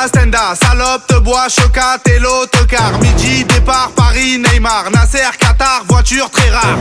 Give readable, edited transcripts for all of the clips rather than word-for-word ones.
Stenda, Stenda, salope, te bois, chocat et l'autocar. Midi, départ, Paris, Neymar, Nasser, Qatar, voiture très rare.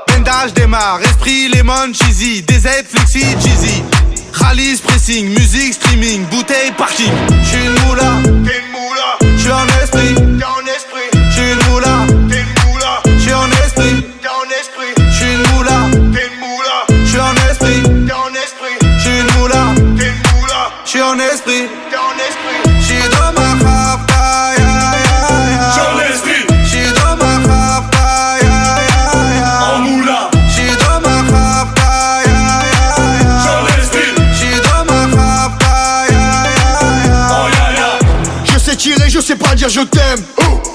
Bendage démarre, esprit, lemon, cheesy, DZ, flexi, cheesy. Rallye, pressing, musique, streaming, bouteille, parking. J'suis une moula, t'es une moula. J'suis en esprit, t'es en esprit. J'suis une moula, t'es une moula. J'suis en esprit, t'es en esprit. J'suis une moula, t'es une moula. J'suis en esprit, t'es en esprit. J'suis une moula, t'es une moula. J'suis en esprit, t'es en esprit. J'suis dans ma rapta, ya ya ya. J'suis en esprit. J'suis dans ma rapta, ya ya ya. En moula. J'suis dans ma rapta, ya ya ya. J'suis en esprit. J'suis dans ma rapta, ya ya ya. Oh ya ya. Je sais tirer, je sais pas dire je t'aime.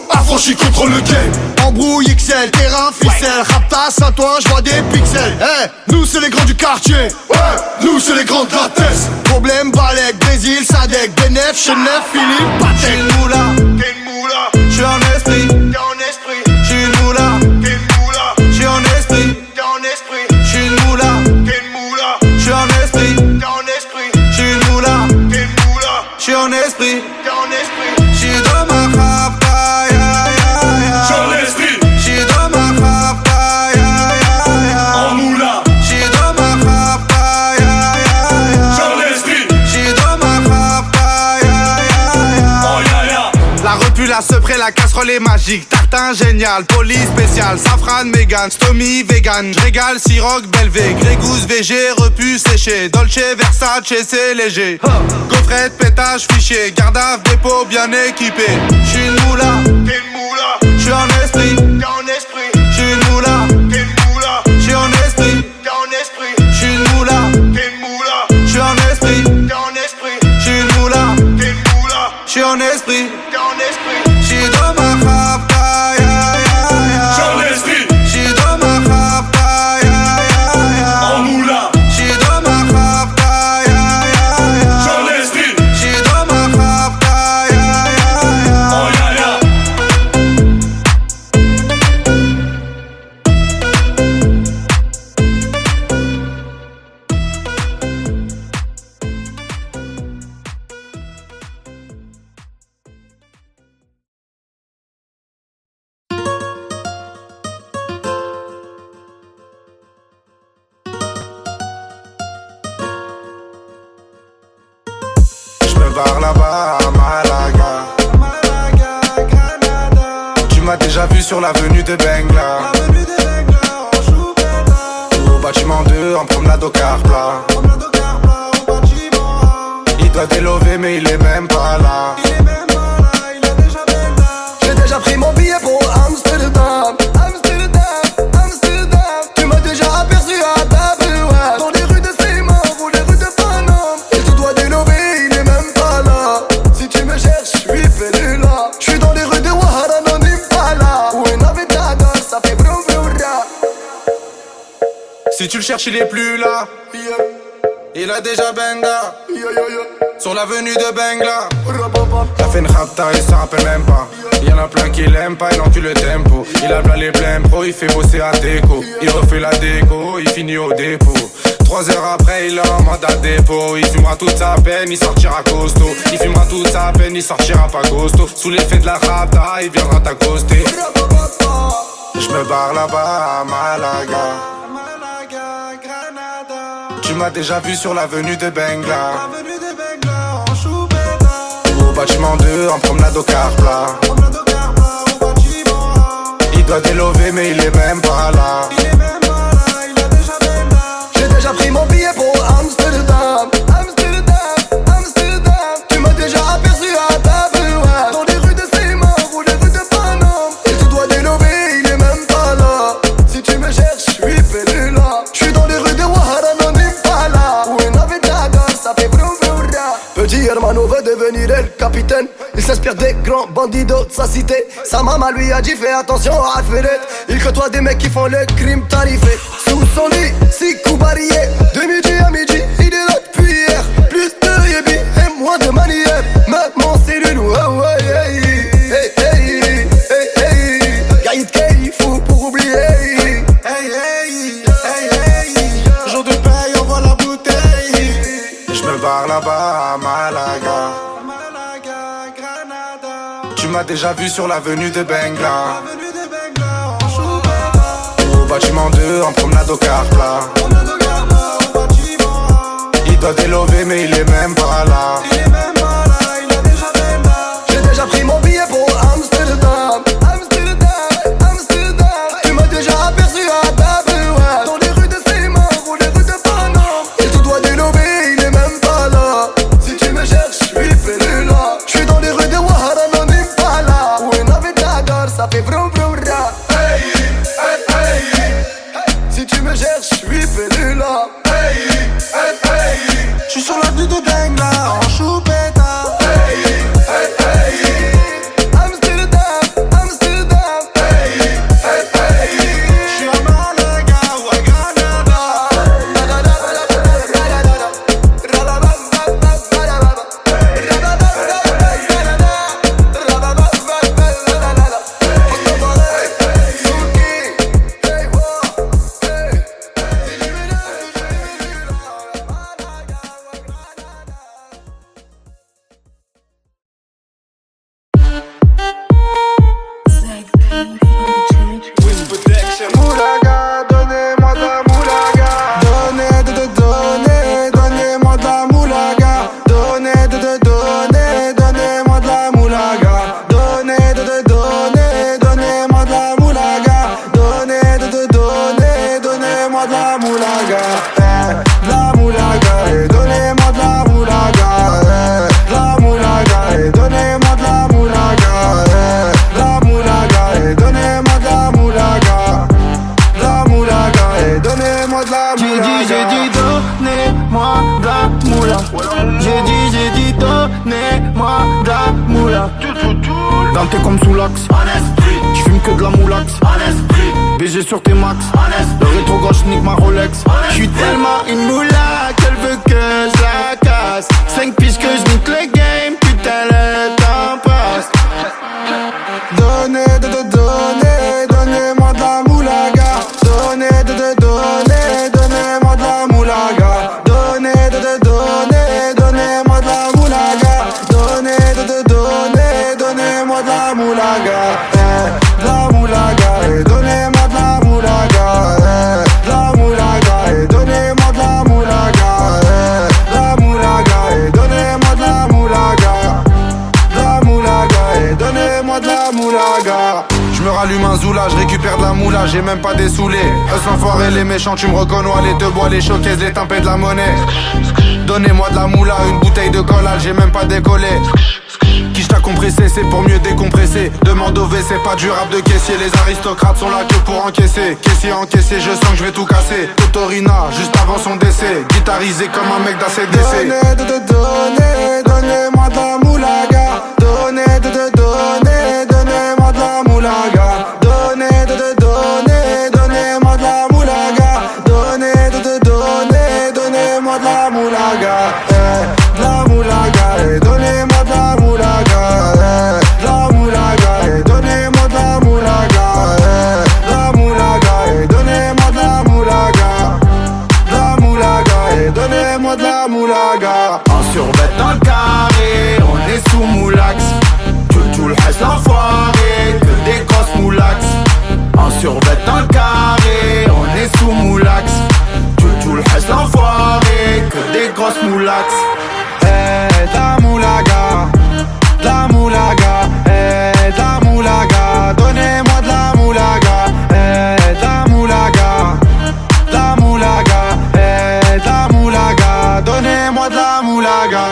Affranchi contre le game. Embrouille XL, terrain, ficelle. Rapta, Saint-Ouen, j'vois des pixels. Nous c'est les grands du quartier. Nous c'est les grands de la tête. Problème, Balek, Brésil, Sadek, Benef, Chenef, Philippe, Patek. J'suis une moula, t'es une moula. J'suis en esprit, t'es en esprit. J'suis une moula, t'es une moula. J'suis en esprit, t'es en esprit. J'suis une moula, t'es une moula. J'suis en esprit, t'es en esprit. J'suis une moula, t'es une moula. J'suis en esprit, t'es en esprit. J'suis dans ma rapta, ya ya ya. J'suis en esprit. J'suis dans ma rapta, ya ya ya. En moula. J'suis dans ma rapta, ya ya ya. J'suis en esprit. J'suis dans ma rapta, ya ya ya. Oh ya ya. La repu, la sepré, la casserole est magique. Tartin génial, poli spécial. Safran, mégan, stomy, vegan. J'régale, siroc, belvé. Grégousse, VG, repu, séché. Dolce, Versace, c'est léger. Gaufrette, pétage, fichier. Gardave, dépôt, bien équipé. J'suis une moula, t'es une moula. J'suis en esprit, t'es en esprit. J'suis une moula, t'es une moula. J'suis en esprit, t'es en esprit. J'suis une moula, t'es une moula. J'suis en esprit, t'es en esprit. J'suis une moula, t'es une moula. J'suis en esprit, t'es en esprit. J'suis dans ma rapta, ya ya ya. J'suis en esprit. J'suis dans ma rapta, ya ya ya. En moula. J'suis dans ma rapta, ya ya ya. J'suis en esprit. J'suis dans ma rapta, ya ya ya. Oh ya ya. J'me barre là-bas à Malaga, Granada. Tu m'as déjà vu sur l'avenue de Bengla, ou au bâtiment 2 en promenade au car plat. Il doit délover mais il est même pas là. J'ai déjà pris mon billet pour Amsterdam. Amsterdam, Amsterdam. Tu m'as déjà aperçu à Tabelouane, dans les rues de Seymour ou les rues de Paname. Il te doit délover, il est même pas là. Si tu me cherches, je suis perdu là. Je suis dans les rues de Ouahara, non Impala. Où est Navidad, ça fait broum broum ra. Si tu le cherches il est plus là. Il a déjà benda sur l'avenue de Bengla. T'as fait une rapta, il s'en rappelle même pas. Y'en a plein qui l'aiment pas, il encule le tempo. Il a plein les blèmes pro, il fait bosser à déco. Il refait la déco, il finit au dépôt. 3 heures après, il est en mandat dépôt. Il fumera toute sa peine, il sortira costaud. Il fumera toute sa peine, il sortira pas costaud. Sous l'effet de la rapta, il viendra t'accoster. J'me barre là-bas à Malaga, Granada. Tu m'as déjà vu sur l'avenue de Bengla, ou au bâtiment 2 en promenade au car plat. Il doit délover mais il est même pas là. J'ai déjà pris mon billet pour Amsterdam. Amsterdam, Amsterdam. Tu m'as déjà aperçu à Tabelouane, dans les rues de Seymour ou les rues de Paname. Il te doit délover, il est même pas là. Si tu me cherches, je suis perdu là. Je suis dans les rues de Ouahara, non Impala. Où est Navidad, ça fait broum broum ra. Petit hermano veut devenir el capitaine. Il s'inspire des grands bandidos de sa cité. Sa maman lui a dit fais attention à Alfred. Il côtoie des mecs qui font le crime tarifé. Sous son lit, 6 coups barillés. De midi à midi, il est là depuis hier. Plus de yébi et moins de manière. Même en cellule, ouais ouais hey. Hey hey hey hey. Gaïd Kay, fou pour oublier. Hey hey, hey hey. Jour de paye, envoie la bouteille. J'me barre là-bas à Malaga, Tu m'as déjà vu sur l'avenue de Bengla. Au bâtiment 2 en promenade au car plat. Il doit délover mais il est même pas là. J'ai déjà pris mon billet pour Amsterdam. Amsterdam, Amsterdam. Tu m'as déjà aperçu à Tabeouat. Dans les rues de Seymour ou les rues de Paname. Il te doit délover, il est même pas là. Si tu me cherches, je suis là. Je suis dans les rues de Ouahara, non Impala. Où une navette d'Agar, ça fait vroom vroom ra. Hey, hey, hey. Si tu me cherches, je suis là. Hey, hey, hey. Je suis sur l'avenue de Bengla en choupette. Moulaga, donnez-moi de la moulaga. Donnez-moi de la moulaga. Donnez-moi de la moulaga. Donnez-moi de la moulaga. Donnez-moi de la moulaga. De la moulaga, et donnez-moi de la moulaga. De la moulaga, et donnez-moi de la moulaga. De la moulaga, et donnez-moi de la moulaga. La moulaga, et donnez-moi de la moulaga. J'ai dit donnez-moi de la moula. J'ai dit donnez-moi de la moula. Dante comme sous l'axe. J'fume que de la moulax. BG sur tes max. Le rétro gauche nique ma Rolex. J'suis tellement une moula qu'elle veut que je la casse. 5 piges que je nique le game. Putain le temps passe. Donnez-moi de la moulaga. Donnez-moi de la moulaga. Donnez-moi de la moulaga. Donnez-moi de la moulaga. De la moulaga, et donnez-moi de la moulaga. De la moulaga, et donnez-moi de la moulaga. De la moulaga, et donnez-moi de la moulaga. De la moulaga, et donnez-moi de la moulaga. J'me rallume un zoula, j'récupère de la moula, j'ai même pas dessoulé. Eux l'enfoiré, les méchants, tu me reconnais, les te bois, les showcases, les timpés de la monnaie. Donnez-moi de la moula, une bouteille de collage, j'ai même pas décollé. Quiche t'a compressé, c'est pour mieux décompresser. Demande au V, c'est pas du rap de caissier. Les aristocrates sont là que pour encaisser. Caissier encaissé, je sens que je vais tout casser. Totorina, juste avant son décès. Guitarisé comme un mec d'ACDC. Donnez-moi de la moulaga. Donnez-moi de la moulaga. Donnez-moi de la moulaga. Donnez-moi de la moulaga. De la moulaga, et donnez-moi de la moulaga. De la moulaga, et donnez-moi de la moulaga. De la moulaga, et donnez-moi de la moulaga. De la moulaga, et donnez-moi de la moulaga. En survêt dans le carré, on est sous moulax. Tout le reste l'enfoiré, que des grosses moulax. En survêt dans le carré, on est sous moulax. Tout le reste l'enfoiré, que des grosses moulax. La moulaga, la moulaga, la moulaga, donnez-moi de la moulaga, la moulaga, la moulaga, la moulaga, donnez-moi de la moulaga.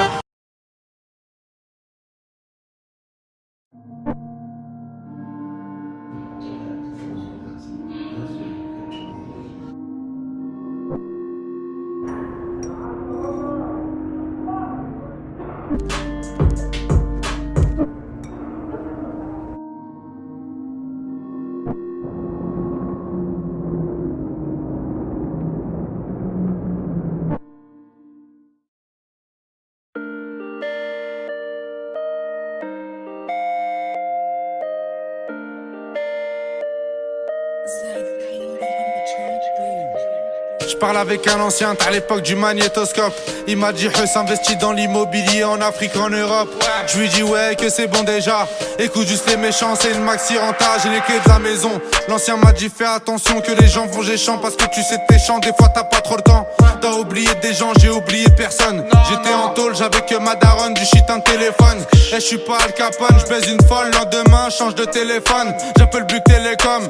J'parle avec un ancien, t'as l'époque du magnétoscope. Il m'a dit Huss investit dans l'immobilier en Afrique, en Europe. Je lui dis ouais que c'est bon déjà. Écoute juste les méchants, c'est une maxi renta. J'ai les clés de la maison. L'ancien m'a dit fais attention que les gens vont géchant. Parce que tu sais tes chants, des fois t'as pas trop le temps. T'as oublié des gens, j'ai oublié personne. J'étais en tôle, j'avais que ma daronne, du shit un téléphone. Et je suis pas Al Capone, je baise une folle. Lendemain, change de téléphone. J'appelle Buc Télécom.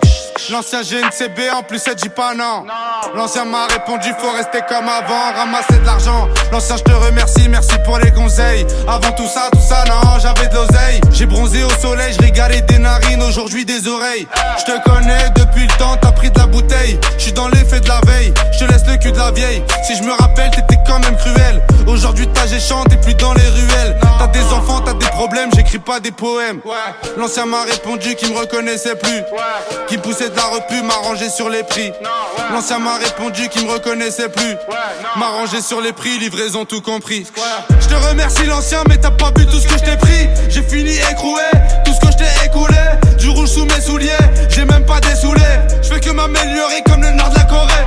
L'ancien j'ai une CB, en plus elle dit pas non. L'ancien m'a répondu faut rester comme avant, ramasser de l'argent. L'ancien je te remercie, merci pour les conseils. Avant tout ça non, j'avais de l'oseille. J'ai bronzé au soleil, je régalais des narines, aujourd'hui des oreilles. Je te connais depuis le temps, t'as pris de la bouteille. Je suis dans l'effet de la veille, je te laisse le cul de la vieille. Si je me rappelle, t'étais quand même cruel. Aujourd'hui t'as géchant, t'es plus dans les ruelles. T'as des enfants, t'as des problèmes, j'écris pas des poèmes. L'ancien m'a répondu qu'il me reconnaissait plus, qu'il me poussait de la repu, m'arranger sur les prix. L'ancien m'a répondu qu'il me reconnaissait plus, m'arranger sur les prix, livraison tout compris. Je te remercie l'ancien, mais t'as pas vu tout ce que je t'ai pris. J'ai fini écroué, tout ce que je t'ai écoulé. Du rouge sous mes souliers, j'ai même pas dessoulé. Je fais que m'améliorer comme le nord de la Corée.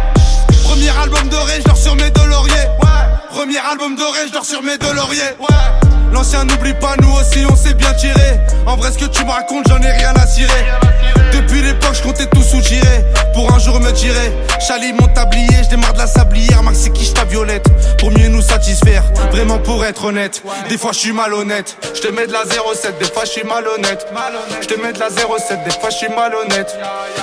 Premier album doré, je dors sur mes deux lauriers. Premier album doré, je dors sur mes deux lauriers. L'ancien n'oublie pas, nous aussi on s'est bien tiré. En vrai ce que tu me racontes, j'en ai rien à cirer. Depuis l'époque, je comptais tout soutirer pour un jour me tirer. Chali mon tablier, je démarre de la sablière. Maxi quiche ta violette pour mieux nous satisfaire. Vraiment pour être honnête, des fois je suis malhonnête. Je te mets de la 07, des fois je suis malhonnête. Je te mets de la 07, des fois je suis malhonnête.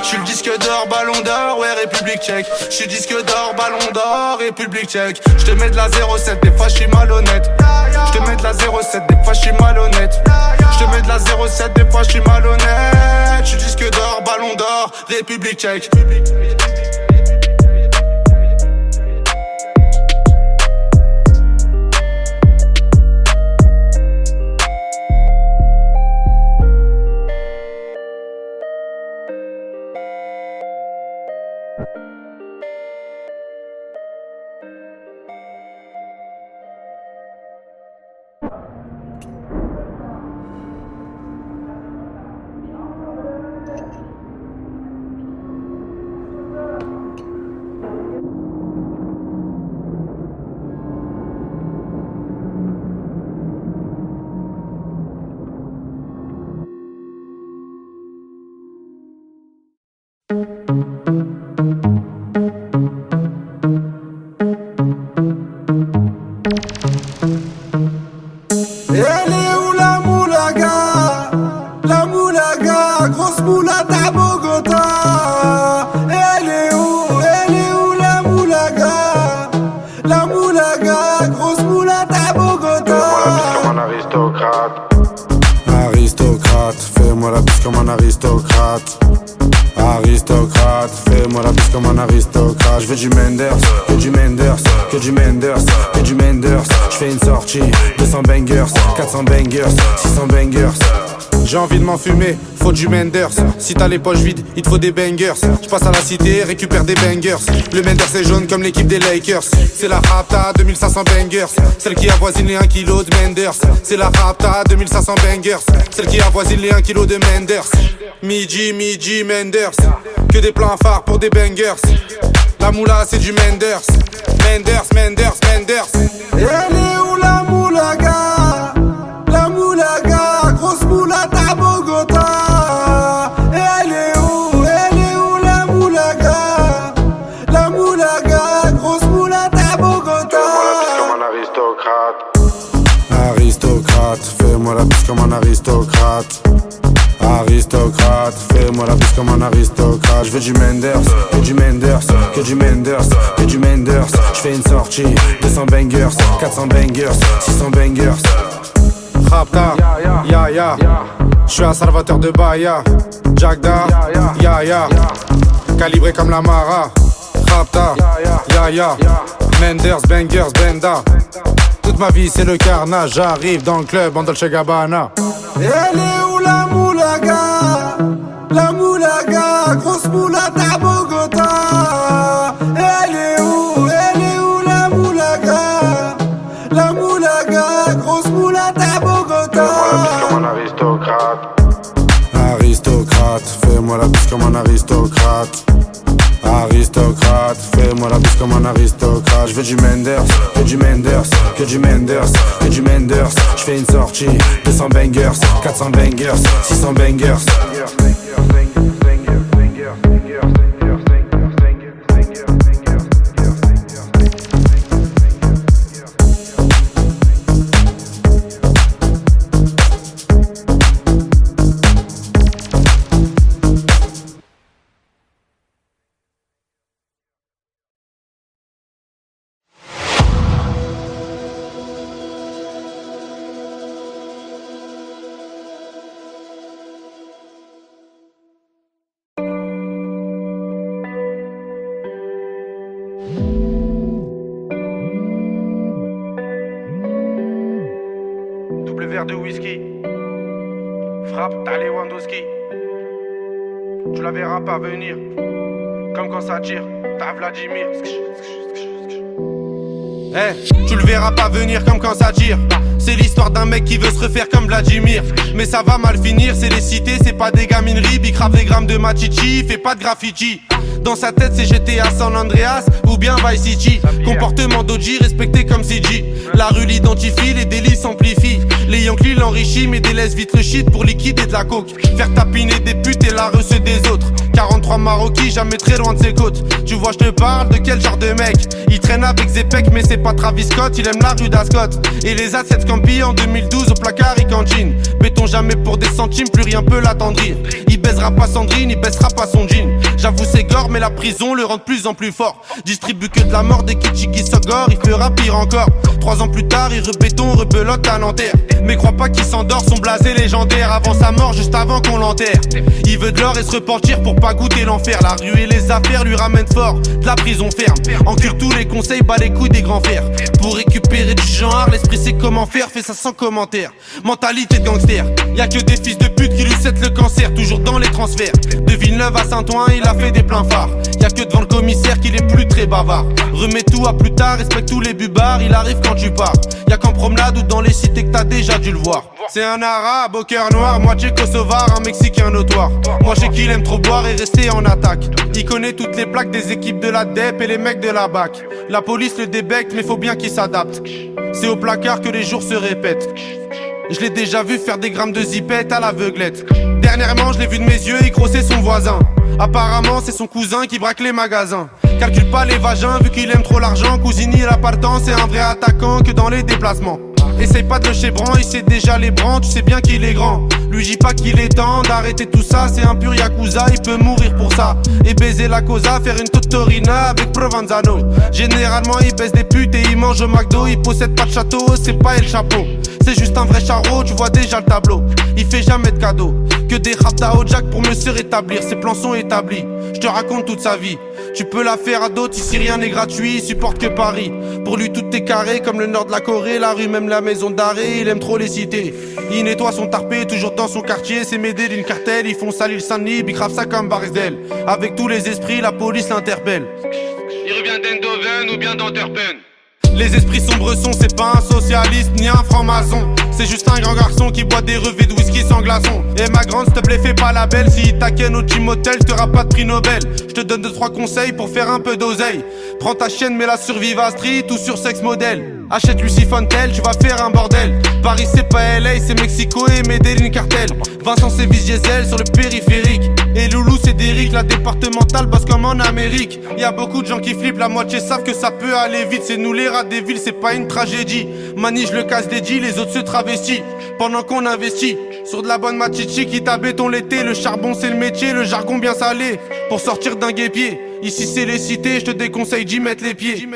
Je suis le disque d'or, ballon d'or, ouais République tchèque. Je suis disque d'or, ballon d'or, République tchèque. Je te mets de la 07, des fois je suis malhonnête. Je te mets de la 07, des fois je suis malhonnête. Je te mets de la 07, des fois je suis malhonnête. Je suis disque d'or, ballon d'or, République tchèque. Comme un aristocrate, aristocrate, fais-moi la bise comme un aristocrate. Je veux du Menders, que du Menders, que du Menders, que du Menders. Je fais une sortie, 200 bangers, 400 bangers, 600 bangers. J'ai envie de m'enfumer, faut du Menders. Si t'as les poches vides, il te faut des bangers. Je passe à la cité, récupère des bangers. Le Menders est jaune comme l'équipe des Lakers. C'est la Rapta 2500 bangers, celle qui avoisine les 1 kg de Menders. C'est la Rapta 2500 bangers, celle qui avoisine les 1 kg de Menders. Midi, Menders, que des plans phares pour des bangers. La moula c'est du Menders, Menders, Menders, Menders. Elle est où la moulaga? La moulaga, grosse moulade à Bogota. Elle est où la moulaga? La moulaga, grosse moulade à Bogota. Fais-moi la bise comme un aristocrate. Aristocrate, fais-moi la bise comme un aristocrate. Aristocrate, fais-moi la bise comme un aristocrate. Je veux du Menders, que du Menders, que du Menders, que du Menders. Je fais une sortie, 200 bangers, 400 bangers, 600 bangers. Rapta, ya. Je suis un salvateur de Bahia. Jagda, ya. Calibré comme la Mara. Rapta, ya. Menders, bangers, benda. Toute ma vie c'est le carnage. J'arrive dans le club en Dolce Gabbana. Elle est où la moulaga? La moulaga, grosse moulade à Bogota. Elle est où la moulaga? La moulaga, grosse moulade à Bogota. Fais-moi la bise comme un aristocrate. Aristocrate, fais-moi la bise comme un aristocrate. Aristocrate, fais-moi la bise comme un aristocrate. Je veux du Menders, que du Menders, que du Menders, que du Menders. Je fais une sortie, 200 bangers, 400 bangers, 600 bangers. Double verre de whisky. Frappe, t'as Lewandowski. Tu la verras pas venir. Comme quand ça tire, t'as Vladimir. Tu le verras pas venir comme quand ça tire. C'est l'histoire d'un mec qui veut se refaire comme Vladimir. Mais ça va mal finir, c'est les cités, c'est pas des gamineries. Bicrave des grammes de machichi, fait pas de graffiti. Dans sa tête c'est GTA San Andreas ou bien Vice City. Comportement d'OG respecté comme CG. La rue l'identifie, les délits s'amplifient. Les Yankees l'enrichissent mais délaissent vite le shit pour liquider de la coke. Faire tapiner des putes et la reçue des autres. 43 Maroquis, jamais très loin de ses côtes. Tu vois je te parle de quel genre de mec. Il traîne avec Zepek mais c'est pas Travis Scott. Il aime la rue d'Ascot. Et les assets Campi en 2012 au placard il cantine. Béton jamais pour des centimes, plus rien peut l'attendrir. Il baisera pas Sandrine, il baissera pas son jean. J'avoue c'est gore mais la prison le rend de plus en plus fort. Distribue que de la mort des Kichigi Sogor, il fera pire encore. 3 ans plus tard il rebéton, rebelote à Nanterre. Mais crois pas qu'il s'endort, son blasé légendaire. Avant sa mort, juste avant qu'on l'enterre. Il veut de l'or et se repentir pour pas goûter l'enfer. La rue et les affaires lui ramènent fort, de la prison ferme. Encule tous les conseils, bat les couilles des grands fers. Pour récupérer du genre, l'esprit sait comment faire, fait ça sans commentaire. Mentalité de gangster, y'a que des fils de pute qui lui cèdent le cancer. Toujours dans les transferts, de Villeneuve à Saint-Ouen, il a fait des pleins phares. Y'a que devant le commissaire qu'il est plus très bavard. Remets tout à plus tard, respecte tous les bubards. Il arrive quand tu pars, y'a qu'en promenade ou dans les cités que t'as déjà dû le voir. C'est un arabe au cœur noir, moitié kosovar, un mexicain notoire. Moi je sais qu'il aime trop boire et rester en attaque. Il connaît toutes les plaques des équipes de la DEP et les mecs de la BAC. La police le débecte mais faut bien qu'il s'adapte. C'est au placard que les jours se répètent. Je l'ai déjà vu faire des grammes de zipette à l'aveuglette. Dernièrement je l'ai vu de mes yeux, il grossait son voisin. Apparemment c'est son cousin qui braque les magasins. Calcule pas les vagins vu qu'il aime trop l'argent. Cousini l'appartement, c'est un vrai attaquant que dans les déplacements. Essaye pas de le chébran, il sait déjà les brans, tu sais bien qu'il est grand. Lui dis pas qu'il est temps d'arrêter tout ça, c'est un pur yakuza, il peut mourir pour ça. Et baiser la cosa, faire une totorina avec Provenzano. Généralement il baisse des putes et il mange au McDo. Il possède pas de château, c'est pas El Chapeau. C'est juste un vrai charreau, tu vois déjà le tableau. Il fait jamais de cadeaux, que des raptas au jack pour mieux se rétablir. Ses plans sont établis, je te raconte toute sa vie. Tu peux la faire à d'autres, ici rien n'est gratuit, il supporte que Paris. Pour lui tout est carré, comme le nord de la Corée. La rue, même la maison d'arrêt, il aime trop les cités. Il nettoie son tarpé, toujours dans son quartier. C'est Médé d'une cartel, ils font salir le Saint-Denis. Bicrave ça comme Barisdel. Avec tous les esprits, la police l'interpelle. Il revient d'Endoven ou bien d'Antwerpen. Les esprits sombres sont, c'est pas un socialiste ni un franc-maçon. C'est juste un grand garçon qui boit des revêts de whisky sans glaçon. Et ma grande, s'il te plaît, fais pas la belle. Si il t'aquenne au gym hotel, t'auras pas de prix Nobel. Je te donne 2-3 conseils pour faire un peu d'oseille. Prends ta chienne, mets-la sur Viva Street ou sur Sex Model. Achète Lucy Fontel, tu vas faire un bordel. Paris c'est pas LA, c'est Mexico et Medellin cartel. Vincent c'est Diesel sur le périphérique. Et Loulou c'est Derrick, la départementale bosse comme en Amérique. Y'a beaucoup de gens qui flippent, la moitié savent que ça peut aller vite. C'est nous les rats des villes, c'est pas une tragédie. Mani je le casse dédié, les autres se travestissent. Pendant qu'on investit sur de la bonne machichi qui t'a béton l'été. Le charbon c'est le métier, le jargon bien salé. Pour sortir d'un guépier, ici c'est les cités, je te déconseille d'y mettre les pieds.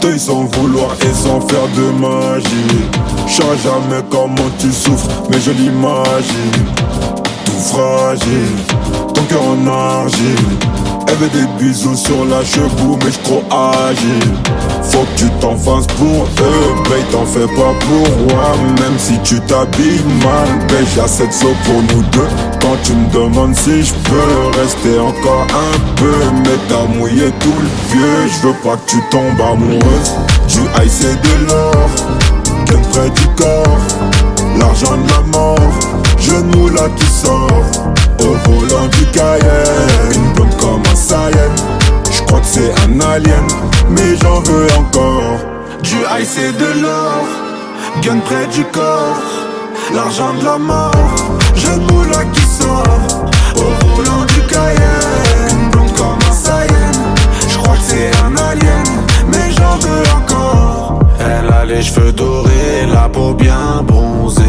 T'œil sans vouloir et sans faire de magie. J'saurais jamais comment tu souffres, mais je l'imagine. Tout fragile, ton cœur en argile. Elle veut des bisous sur la cheveux, mais j'suis trop agile. Faut que tu t'en fasses pour eux, babe, t'en fais pas pour moi. Même si tu t'habilles mal, babe, j'ai assez de saut pour nous deux. Quand tu me demandes si j'peux rester encore un peu, mais t'as mouillé tout le vieux. J'veux pas que tu tombes amoureuse. Du ice et de l'or, gun près du corps. L'argent de la mort, genou là qui sort. Au volant du Cayenne, une blonde comme un Saiyan. J'crois que c'est un alien, mais j'en veux encore. Du ice et de l'or, gun près du corps. L'argent de la mort, genou là qui sort. Au volant du Cayenne, une blonde comme un Saiyan. J'crois que c'est un alien, mais j'en veux encore. Elle a les cheveux dorés, la peau bien bronzée.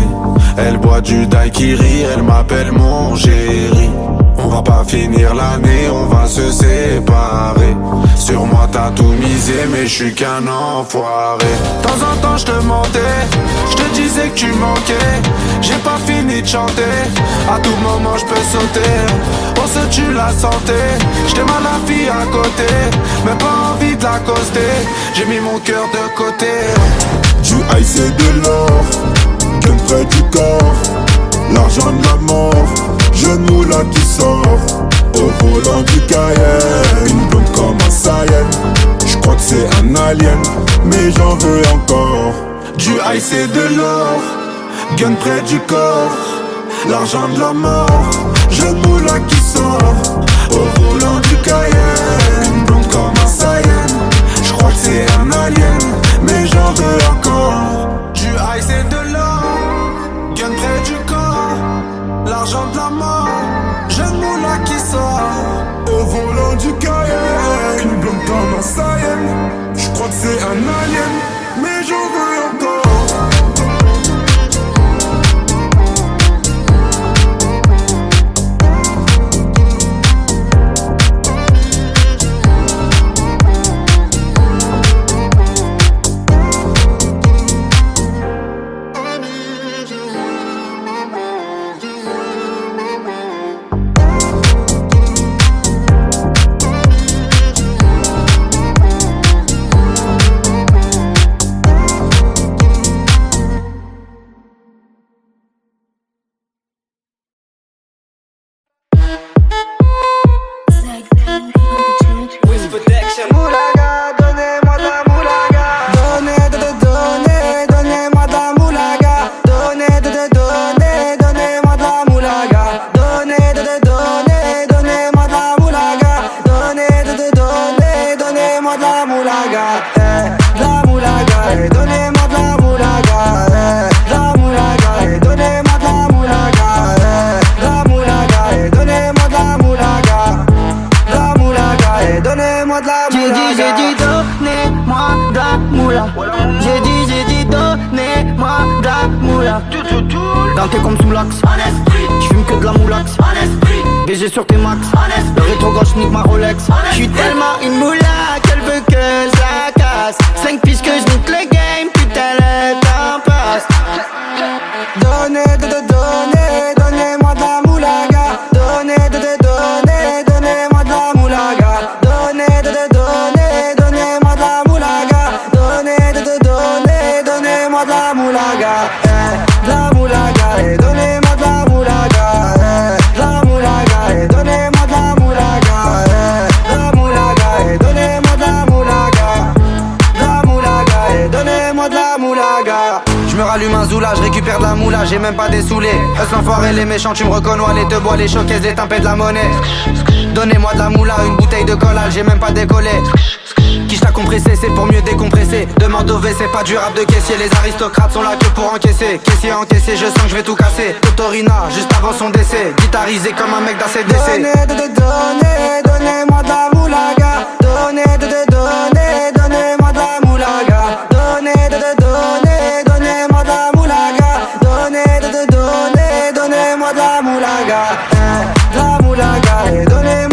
Elle boit du daiquiri, elle m'appelle mon chéri. On va pas finir l'année, on va se séparer. Sur moi t'as tout misé, mais je suis qu'un enfoiré. De temps en temps je te mentais, je te disais que tu manquais. J'ai pas fini de chanter, à tout moment je peux sauter. On se tue la santé, j't'aime à la fille à côté, mais pas envie de l'accoster. J'ai mis mon cœur de côté. Du ice et de l'or, gun près du corps. L'argent de la mort, genou là qui sort. Au volant du Cayenne, une blonde comme un Saiyan. J'crois que c'est un alien, mais j'en veux encore. Du ice et de l'or, gun près du corps. L'argent de la mort, genou là qui sort. Au volant du Cayenne, une blonde comme un Saiyan. J'crois que c'est un alien, mais j'en veux encore. Du ice et de l'or, gun près du corps. L'argent de la mort, genou là qui sort. Au volant du Cayenne, une blonde comme un Saiyan. J'crois que c'est un alien, mais j'en veux encore. Dans tes comme sous l'axe, j'fume que de la moulax. BG sur tes max, le rétro gauche nique ma Rolex. J'suis tellement une moula qu'elle veut que je la casse. 5 piges que j'nique le game, putain le temps passe. Donnez-moi de la moulaga. Donnez-moi de la moulaga. Donnez-moi de la moulaga. Donnez-moi de la moulaga. De la moulaga, et donnez-moi de la moulaga. De la moulaga, et donnez-moi de la moulaga. De la moulaga, et donnez-moi de la moulaga. De la moulaga, et donnez-moi de la moulaga. J'me rallume un zoula, j'récupère de la moula, j'ai même pas des saoulés. Hustle l'enfoiré, les méchants, tu me reconnais, les te bois, les choquaises, les tempêtes de la monnaie. Donnez-moi de la moula, une bouteille de collal, j'ai même pas décollé. Qui t'a compressé, c'est pour mieux décompresser. Demande au V, c'est pas du rap de caissier. Les aristocrates sont là que pour encaisser. Caissier encaissé, je sens que je vais tout casser. Totorina, juste avant son décès. Guitarisé comme un mec d'ACDC. Donnez-moi de la moulaga. Donnez-moi de la moulaga. Donnez-moi de la moulaga. Donnez-moi de la moulaga. De la moulaga, et donnez-moi